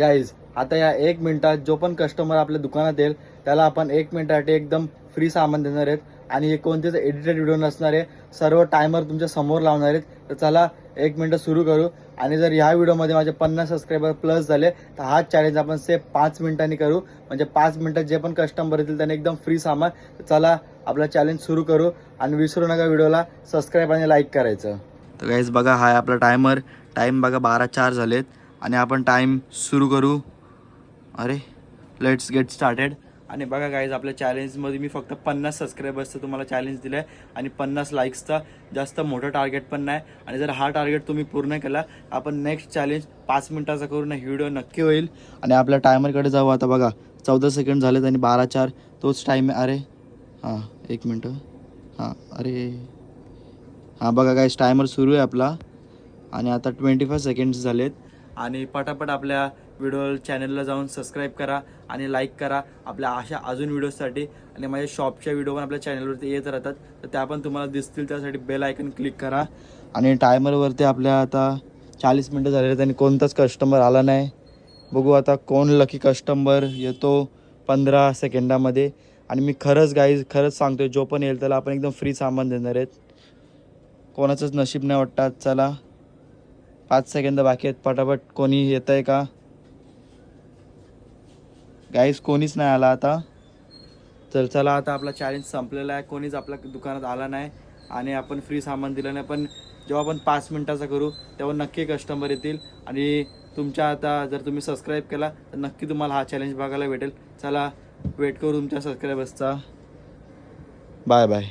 Guys आता या 1 मिनिटात जो पण कस्टमर आपल्या दुकानात येईल त्याला आपण 1 मिनिटासाठी एकदम फ्री सामान देणार आहेत आणि हे कोणतेच एडिटेड व्हिडिओ नसणार आहे. सर्व टायमर तुमच्या समोर लावणार आहेत. तर चला 1 मिनिट सुरू करू. आणि जर ह्या व्हिडिओमध्ये माझे 50 सबस्क्रायबर प्लस झाले तर हा चॅलेंज आपण सेफ 5 मिनिटांनी करू. म्हणजे 5 मिनिटात जे पण कस्टमर येतील त्यांनी एकदम फ्री सामान. तर चला आपला चॅलेंज सुरू करू आणि विसरू नका व्हिडिओला सबस्क्राईब आणि लाईक करायचं. तर गाईज बघा हा आपला टाईम बघा 12:04 झालेत आणि आपण टाईम सुरू करू. अरे लेट्स गेट स्टार्टेड. आणि बघा गाईज आपल्या चॅलेंजमध्ये मी फक्त 50 सबस्क्रायबर्सचं तुम्हाला चॅलेंज दिलं आहे आणि 50 लाईक्सचा. जास्त मोठं टार्गेट पण नाही. आणि जर हा टार्गेट तुम्ही पूर्ण केला आपण नेक्स्ट चॅलेंज 5 मिनिटाचा करू ना. व्हिडिओ नक्की होईल. आणि आपल्या टायमरकडे जाऊ. आता बघा 14 सेकंड झालेत आणि 12:04 तोच टाईम आहे. अरे हां 1 मिनटं. हां अरे हां बघा गाईज टायमर सुरू आहे आपला आणि आता 25 सेकंड्स झालेत. आणि पटापट आपल्या व्हिडिओ चॅनलला जाऊन सबस्क्राईब करा आणि लाईक करा आपल्या अशा अजून व्हिडिओसाठी. आणि माझ्या शॉपच्या व्हिडिओ पण आपल्या चॅनलवरती येत राहतात तर त्या पण तुम्हाला दिसतील. त्यासाठी बेल आयकन क्लिक करा. आणि टायमरवरती आपल्या आता 40 मिनटं झालेले आहेत आणि कोणताच कस्टमर आला नाही. बघू आता कोण लकी कस्टमर येतो 15 सेकंदामध्ये. आणि मी खरंच सांगतोय जो पण येईल त्याला आपण एकदम फ्री सामान देणार आहेत. कोणाचंच नशीब नाही वाटतात. चला 5 सेकंद बाकी आहेत. पटापट कोणी येत आहे का गाईज? कोणीच नाही आला आता. तर चला आता आपला चॅलेंज संपलेला आहे. कोणीच आपल्या दुकानात आला नाही आणि आपण फ्री सामान दिलं नाही. पण जेव्हा आपण 5 मिनिटाचा करू तेव्हा नक्की कस्टमर येतील. आणि तुमच्या आता जर तुम्ही सबस्क्राईब केला तर नक्की तुम्हाला हा चॅलेंज बघायला भेटेल. चला वेट करू तुमच्या सबस्क्रायबर्सचा. Bye bye.